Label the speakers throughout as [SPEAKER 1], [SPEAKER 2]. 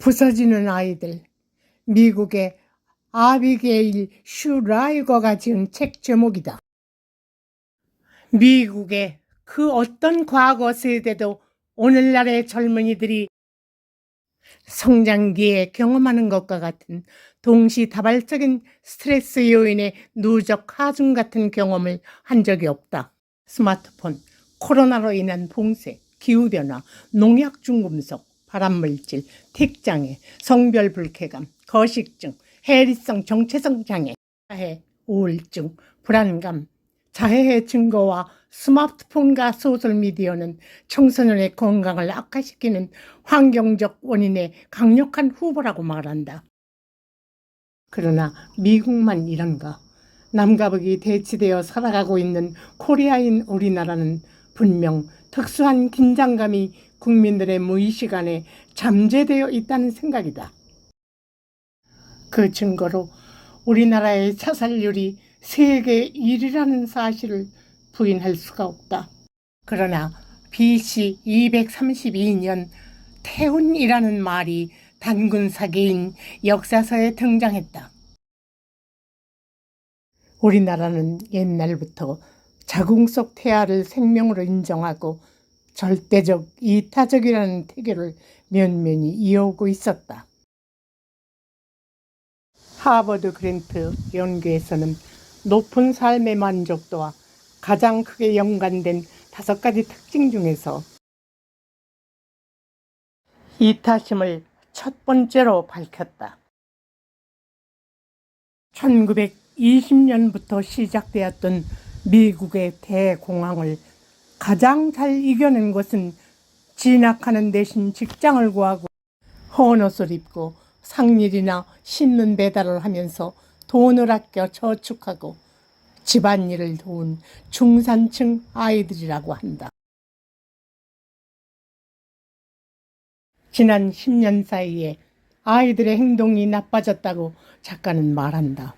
[SPEAKER 1] 부서지는 아이들, 미국의 아비게일 슈라이거가 지은 책 제목이다. 미국의 그 어떤 과거 세대도 오늘날의 젊은이들이 성장기에 경험하는 것과 같은 동시다발적인 스트레스 요인의 누적 하중 같은 경험을 한 적이 없다. 스마트폰, 코로나로 인한 봉쇄, 기후변화, 농약 중금속, 발암물질, 택장애, 성별 불쾌감, 거식증, 해리성 정체성 장애, 자해, 우울증, 불안감, 자해의 증거와 스마트폰과 소셜미디어는 청소년의 건강을 악화시키는 환경적 원인의 강력한 후보라고 말한다. 그러나 미국만 이런가? 남과 북이 대치되어 살아가고 있는 코리아인 우리나라는 분명 특수한 긴장감이 국민들의 무의식 안에 잠재되어 있다는 생각이다. 그 증거로 우리나라의 자살률이 세계 1위라는 사실을 부인할 수가 없다. 그러나 BC 232년 태운이라는 말이 단군 사기인 역사서에 등장했다. 우리나라는 옛날부터 자궁 속 태아를 생명으로 인정하고 절대적 이타적이라는 태교를 면면히 이어오고 있었다. 하버드 그랜트 연구에서는 높은 삶의 만족도와 가장 크게 연관된 5가지 특징 중에서 이타심을 첫 번째로 밝혔다. 1920년부터 시작되었던 미국의 대공황을 가장 잘 이겨낸 것은 진학하는 대신 직장을 구하고 헌옷을 입고 상일이나 신문 배달을 하면서 돈을 아껴 저축하고 집안일을 도운 중산층 아이들이라고 한다. 지난 10년 사이에 아이들의 행동이 나빠졌다고 작가는 말한다.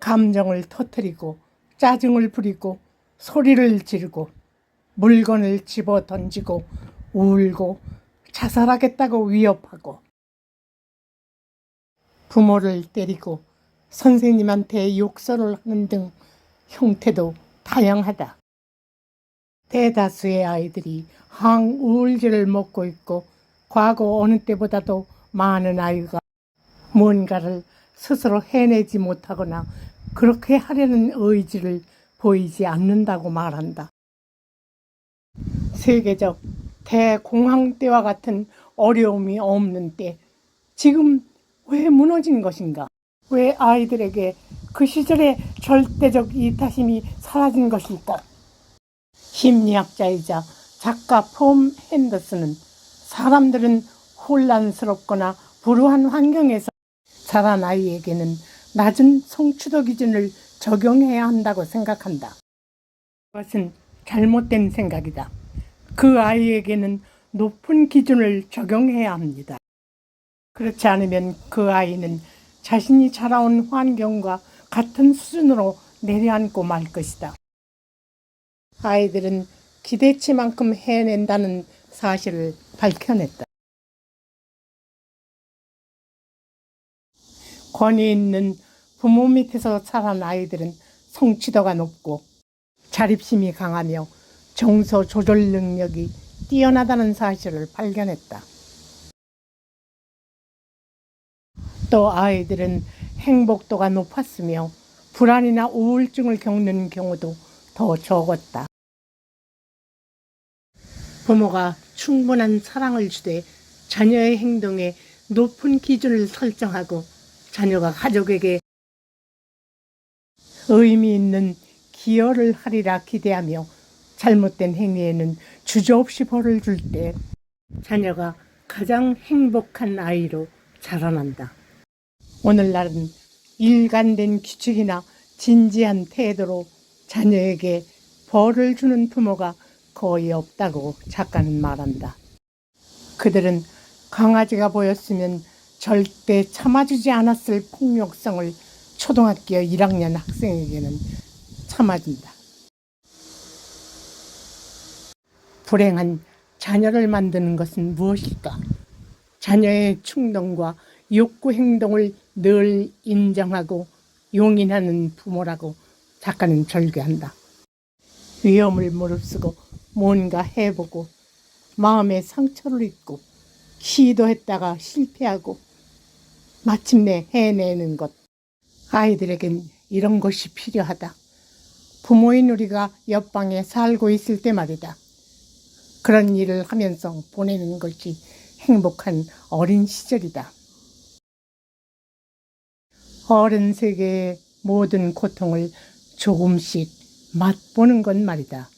[SPEAKER 1] 감정을 터뜨리고 짜증을 부리고 소리를 지르고 물건을 집어 던지고 울고 자살하겠다고 위협하고 부모를 때리고 선생님한테 욕설을 하는 등 형태도 다양하다. 대다수의 아이들이 항우울제를 먹고 있고 과거 어느 때보다도 많은 아이가 뭔가를 스스로 해내지 못하거나 그렇게 하려는 의지를 보이지 않는다고 말한다. 세계적 대공황 때와 같은 어려움이 없는 때 지금 왜 무너진 것인가? 왜 아이들에게 그 시절의 절대적 이타심이 사라진 것일까? 심리학자이자 작가 폼 핸더슨은 사람들은 혼란스럽거나 불우한 환경에서 자란 아이에게는 낮은 성취도 기준을 적용해야 한다고 생각한다. 그것은 잘못된 생각이다. 그 아이에게는 높은 기준을 적용해야 합니다. 그렇지 않으면 그 아이는 자신이 자라온 환경과 같은 수준으로 내려앉고 말 것이다. 아이들은 기대치만큼 해낸다는 사실을 밝혀냈다. 권위 있는 부모 밑에서 자란 아이들은 성취도가 높고 자립심이 강하며 정서 조절 능력이 뛰어나다는 사실을 발견했다. 또 아이들은 행복도가 높았으며 불안이나 우울증을 겪는 경우도 더 적었다. 부모가 충분한 사랑을 주되 자녀의 행동에 높은 기준을 설정하고 자녀가 가족에게 의미 있는 기여를 하리라 기대하며 잘못된 행위에는 주저없이 벌을 줄 때 자녀가 가장 행복한 아이로 자라난다. 오늘날은 일관된 규칙이나 진지한 태도로 자녀에게 벌을 주는 부모가 거의 없다고 작가는 말한다. 그들은 강아지가 보였으면 절대 참아주지 않았을 폭력성을 초등학교 1학년 학생에게는 참아준다. 불행한 자녀를 만드는 것은 무엇일까? 자녀의 충동과 욕구 행동을 늘 인정하고 용인하는 부모라고 작가는 절규한다. 위험을 무릅쓰고 뭔가 해보고 마음에 상처를 입고 시도했다가 실패하고 마침내 해내는 것. 아이들에겐 이런 것이 필요하다. 부모인 우리가 옆방에 살고 있을 때 말이다. 그런 일을 하면서 보내는 것이 행복한 어린 시절이다. 어른 세계의 모든 고통을 조금씩 맛보는 것 말이다.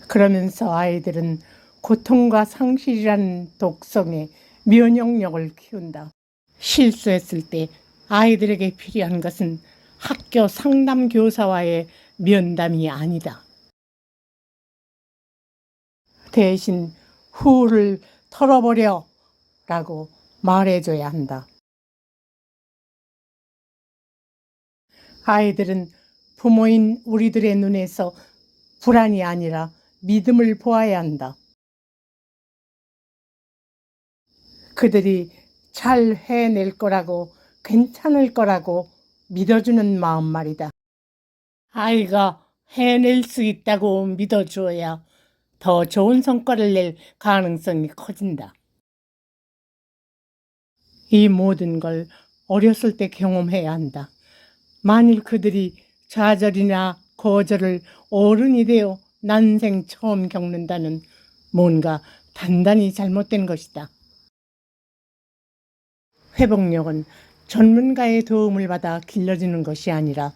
[SPEAKER 1] 그러면서 아이들은 고통과 상실이라는 독성의 면역력을 키운다. 실수했을 때 아이들에게 필요한 것은 학교 상담 교사와의 면담이 아니다. 대신 후를 털어버려 라고 말해줘야 한다. 아이들은 부모인 우리들의 눈에서 불안이 아니라 믿음을 보아야 한다. 그들이 잘 해낼 거라고, 괜찮을 거라고 믿어주는 마음 말이다. 아이가 해낼 수 있다고 믿어줘야 더 좋은 성과를 낼 가능성이 커진다. 이 모든 걸 어렸을 때 경험해야 한다. 만일 그들이 좌절이나 거절을 어른이 되어 난생 처음 겪는다는 뭔가 단단히 잘못된 것이다. 회복력은 전문가의 도움을 받아 길러지는 것이 아니라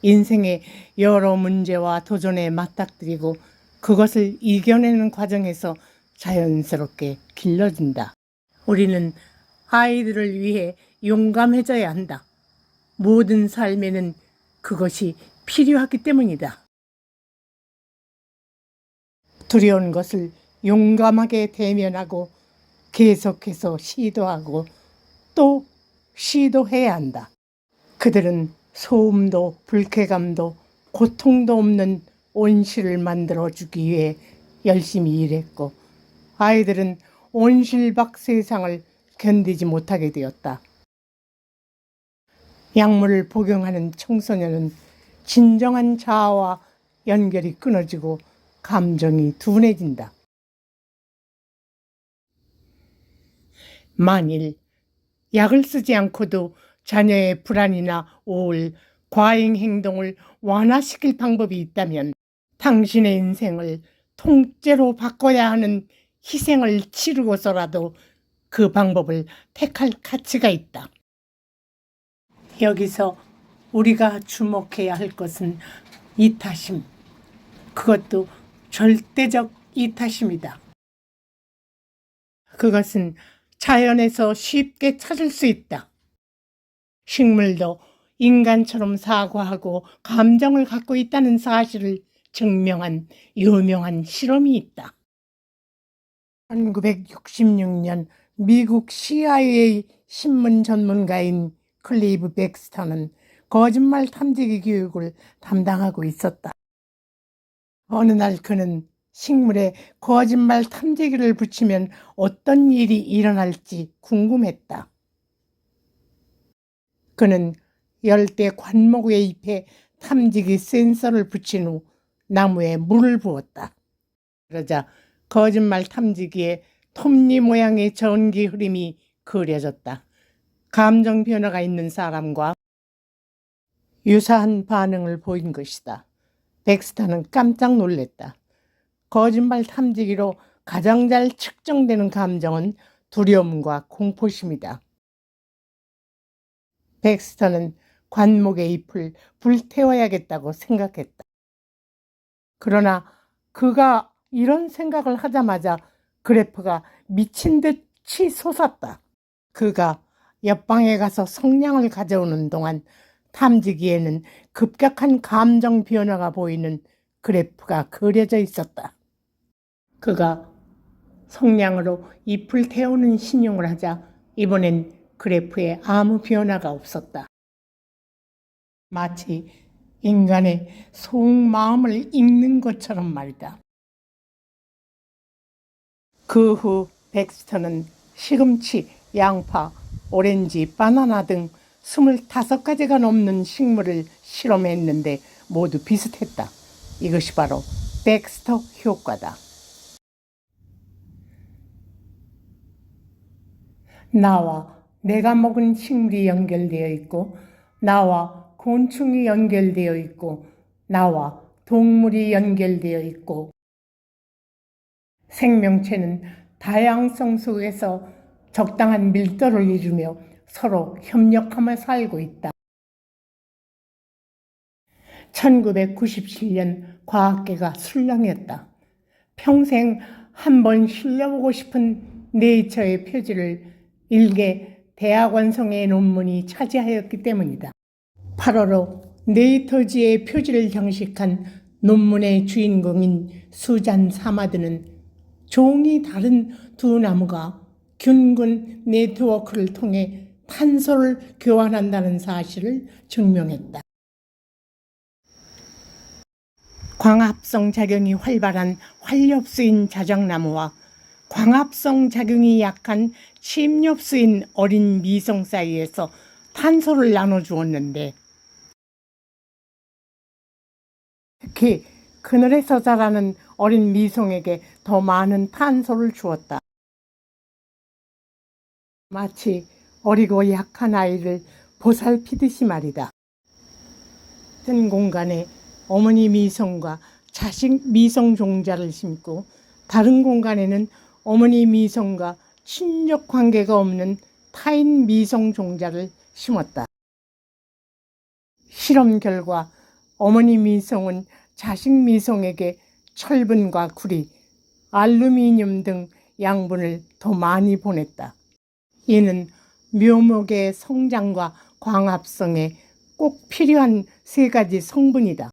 [SPEAKER 1] 인생의 여러 문제와 도전에 맞닥뜨리고 그것을 이겨내는 과정에서 자연스럽게 길러진다. 우리는 아이들을 위해 용감해져야 한다. 모든 삶에는 그것이 필요하기 때문이다. 두려운 것을 용감하게 대면하고 계속해서 시도하고 또 시도해야 한다. 그들은 소음도 불쾌감도 고통도 없는 온실을 만들어주기 위해 열심히 일했고 아이들은 온실박 세상을 견디지 못하게 되었다. 약물을 복용하는 청소년은 진정한 자아와 연결이 끊어지고 감정이 둔해진다. 만일 약을 쓰지 않고도 자녀의 불안이나 우울, 과잉 행동을 완화시킬 방법이 있다면 당신의 인생을 통째로 바꿔야 하는 희생을 치르고서라도 그 방법을 택할 가치가 있다. 여기서 우리가 주목해야 할 것은 이타심, 그것도 절대적 이타심이다. 그것은 자연에서 쉽게 찾을 수 있다. 식물도 인간처럼 사고하고 감정을 갖고 있다는 사실을 증명한 유명한 실험이 있다. 1966년 미국 CIA 신문 전문가인 클리브 백스터는 거짓말 탐지기 교육을 담당하고 있었다. 어느 날 그는 식물에 거짓말 탐지기를 붙이면 어떤 일이 일어날지 궁금했다. 그는 열대 관목에 잎에 탐지기 센서를 붙인 후 나무에 물을 부었다. 그러자 거짓말 탐지기에 톱니 모양의 전기 흐름이 그려졌다. 감정 변화가 있는 사람과 유사한 반응을 보인 것이다. 백스터는 깜짝 놀랐다. 거짓말 탐지기로 가장 잘 측정되는 감정은 두려움과 공포심이다. 백스터는 관목의 잎을 불태워야겠다고 생각했다. 그러나 그가 이런 생각을 하자마자 그래프가 미친 듯이 솟았다. 그가 옆방에 가서 성냥을 가져오는 동안 탐지기에는 급격한 감정 변화가 보이는 그래프가 그려져 있었다. 그가 성냥으로 잎을 태우는 신용을 하자 이번엔 그래프에 아무 변화가 없었다. 마치 인간의 속마음을 읽는 것처럼 말이다. 그 후 벡스터는 시금치, 양파, 오렌지, 바나나 등 25가지가 넘는 식물을 실험했는데 모두 비슷했다. 이것이 바로 벡스터 효과다. 나와 내가 먹은 식물이 연결되어 있고, 나와 곤충이 연결되어 있고, 나와 동물이 연결되어 있고, 생명체는 다양성 속에서 적당한 밀도를 이루며 서로 협력하며 살고 있다. 1997년 과학계가 술렁였다. 평생 한번 실려보고 싶은 네이처의 표지를 일개 대학원성의 논문이 차지하였기 때문이다. 8월호 네이처지의 표지를 장식한 논문의 주인공인 수잔 사마드는 종이 다른 두 나무가 균근 네트워크를 통해 탄소를 교환한다는 사실을 증명했다. 광합성 작용이 활발한 활엽수인 자작나무와 광합성 작용이 약한 침엽수인 어린 미성 사이에서 탄소를 나눠주었는데, 특히 그늘에서 자라는 어린 미송에게 더 많은 탄소를 주었다. 마치 어리고 약한 아이를 보살피듯이 말이다. 같은 공간에 어머니 미성과 자식 미성 종자를 심고, 다른 공간에는 어머니 미성과 친족 관계가 없는 타인 미성 종자를 심었다. 실험 결과 어머니 미성은 자식 미성에게 철분과 구리, 알루미늄 등 양분을 더 많이 보냈다. 이는 묘목의 성장과 광합성에 꼭 필요한 3가지 성분이다.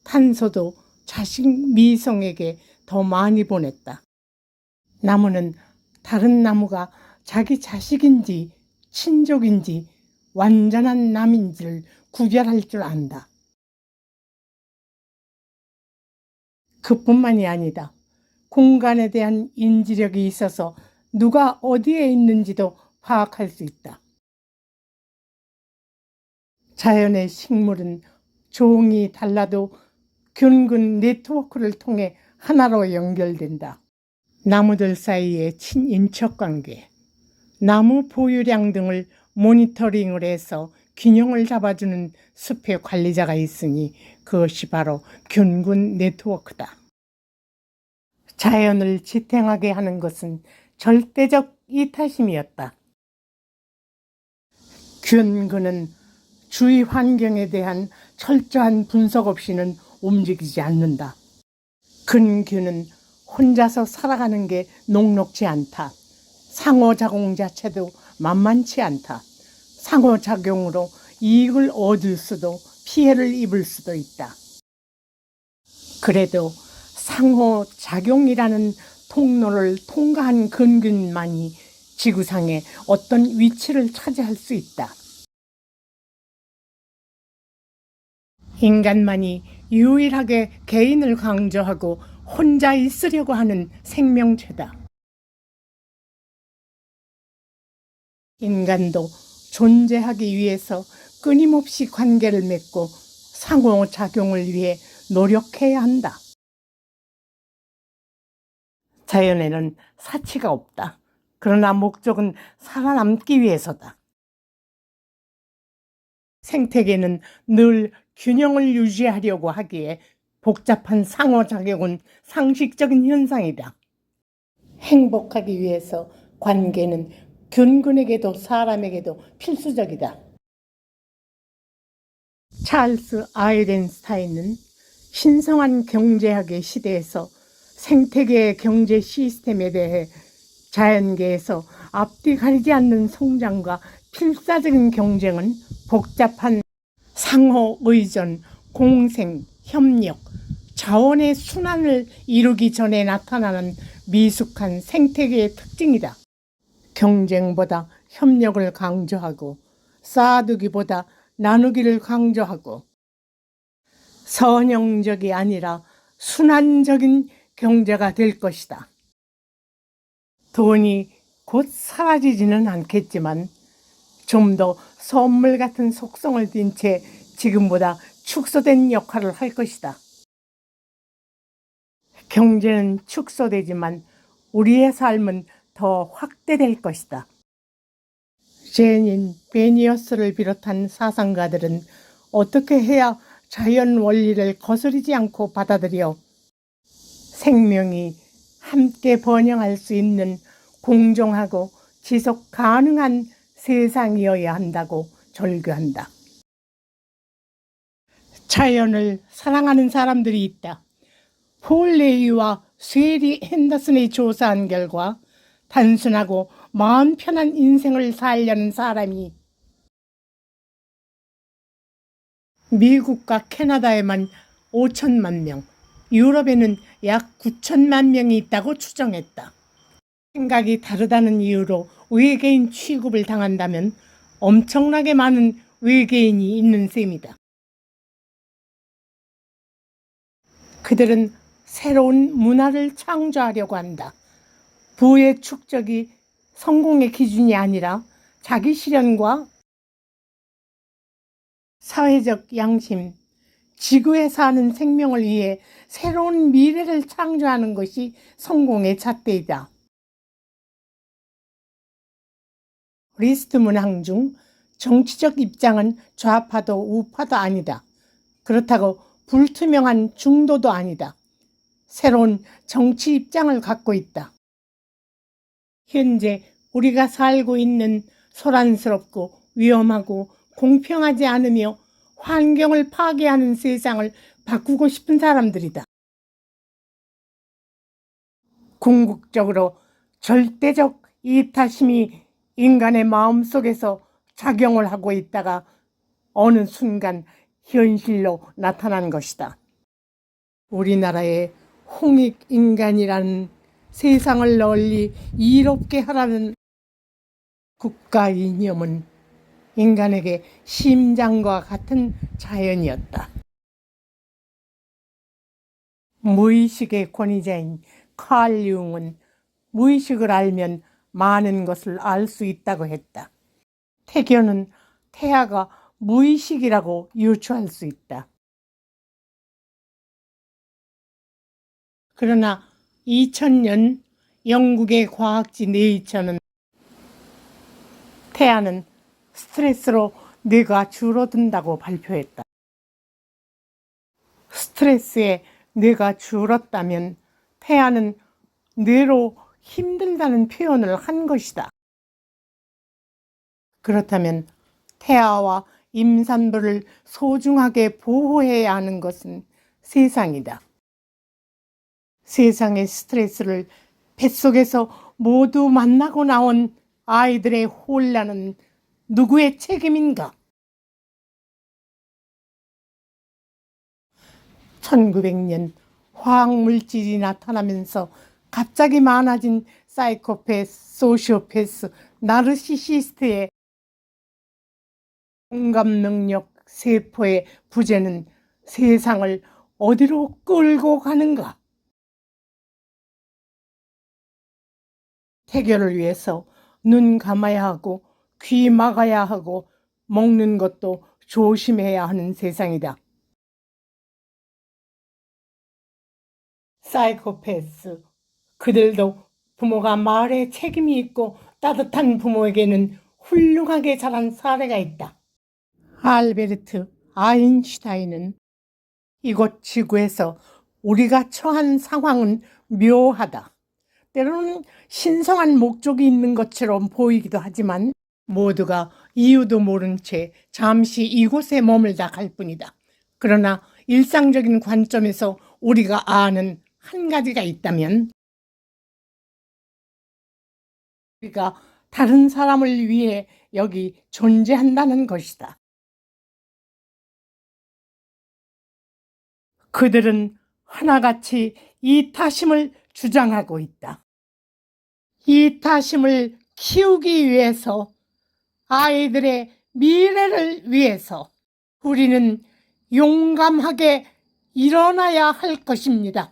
[SPEAKER 1] 탄소도 자식 미성에게 더 많이 보냈다. 나무는 다른 나무가 자기 자식인지 친족인지 완전한 남인지를 구별할 줄 안다. 그뿐만이 아니다. 공간에 대한 인지력이 있어서 누가 어디에 있는지도 파악할 수 있다. 자연의 식물은 종이 달라도 균근 네트워크를 통해 하나로 연결된다. 나무들 사이의 친인척 관계, 나무 보유량 등을 모니터링을 해서 균형을 잡아주는 숲의 관리자가 있으니 그것이 바로 균근 네트워크다. 자연을 지탱하게 하는 것은 절대적 이타심이었다. 균근은 주위 환경에 대한 철저한 분석 없이는 움직이지 않는다. 근균은 혼자서 살아가는 게 녹록지 않다. 상호작용 자체도 만만치 않다. 상호작용으로 이익을 얻을 수도 피해를 입을 수도 있다. 그래도 상호작용이라는 통로를 통과한 근균만이 지구상에 어떤 위치를 차지할 수 있다. 인간만이 유일하게 개인을 강조하고 혼자 있으려고 하는 생명체다. 인간도 존재하기 위해서 끊임없이 관계를 맺고 상호작용을 위해 노력해야 한다. 자연에는 사치가 없다. 그러나 목적은 살아남기 위해서다. 생태계는 늘 균형을 유지하려고 하기에 복잡한 상호작용은 상식적인 현상이다. 행복하기 위해서 관계는 균근에게도 사람에게도 필수적이다. 찰스 아이젠스타인은 신성한 경제학의 시대에서 생태계의 경제 시스템에 대해 자연계에서 앞뒤 가리지 않는 성장과 필사적인 경쟁은 복잡한 상호 의존, 공생, 협력, 자원의 순환을 이루기 전에 나타나는 미숙한 생태계의 특징이다. 경쟁보다 협력을 강조하고 쌓아두기보다 나누기를 강조하고 선형적이 아니라 순환적인 경제가 될 것이다. 돈이 곧 사라지지는 않겠지만 좀 더 선물 같은 속성을 띤 채 지금보다 축소된 역할을 할 것이다. 경제는 축소되지만 우리의 삶은 더 확대될 것이다. 제닌 베니어스를 비롯한 사상가들은 어떻게 해야 자연 원리를 거스르지 않고 받아들여 생명이 함께 번영할 수 있는 공정하고 지속 가능한 세상이어야 한다고 절규한다. 자연을 사랑하는 사람들이 있다. 폴 레이와 쉐리 핸더슨이 조사한 결과 단순하고 마음 편한 인생을 살려는 사람이 미국과 캐나다에만 5천만 명, 유럽에는 약 9천만 명이 있다고 추정했다. 생각이 다르다는 이유로 외계인 취급을 당한다면 엄청나게 많은 외계인이 있는 셈이다. 그들은 새로운 문화를 창조하려고 한다. 부의 축적이 성공의 기준이 아니라 자기 실현과 사회적 양심, 지구에 사는 생명을 위해 새로운 미래를 창조하는 것이 성공의 잣대이다. 리스트 문항 중 정치적 입장은 좌파도 우파도 아니다. 그렇다고 불투명한 중도도 아니다. 새로운 정치 입장을 갖고 있다. 현재 우리가 살고 있는 소란스럽고 위험하고 공평하지 않으며 환경을 파괴하는 세상을 바꾸고 싶은 사람들이다. 궁극적으로 절대적 이타심이 인간의 마음속에서 작용을 하고 있다가 어느 순간 현실로 나타난 것이다. 우리나라의 홍익인간이라는 세상을 널리 이롭게 하라는 국가 이념은 인간에게 심장과 같은 자연이었다. 무의식의 권위자인 칼 융은 무의식을 알면 많은 것을 알 수 있다고 했다. 태교는 태아가 무의식이라고 유추할 수 있다. 그러나 2000년 영국의 과학지 네이처는 태아는 스트레스로 뇌가 줄어든다고 발표했다. 스트레스에 뇌가 줄었다면 태아는 뇌로 힘들다는 표현을 한 것이다. 그렇다면 태아와 임산부를 소중하게 보호해야 하는 것은 세상이다. 세상의 스트레스를 뱃속에서 모두 만나고 나온 아이들의 혼란은 누구의 책임인가? 1900년 화학물질이 나타나면서 갑자기 많아진 사이코패스, 소시오패스, 나르시시스트의 공감 능력 세포의 부재는 세상을 어디로 끌고 가는가? 태교를 위해서 눈 감아야 하고 귀 막아야 하고 먹는 것도 조심해야 하는 세상이다. 사이코패스, 그들도 부모가 말에 책임이 있고 따뜻한 부모에게는 훌륭하게 자란 사례가 있다. 알베르트 아인슈타인은 이곳 지구에서 우리가 처한 상황은 묘하다. 때로는 신성한 목적이 있는 것처럼 보이기도 하지만 모두가 이유도 모른 채 잠시 이곳에 머물다 갈 뿐이다. 그러나 일상적인 관점에서 우리가 아는 한 가지가 있다면 우리가 다른 사람을 위해 여기 존재한다는 것이다. 그들은 하나같이 이타심을 주장하고 있다. 이타심을 키우기 위해서, 아이들의 미래를 위해서 우리는 용감하게 일어나야 할 것입니다.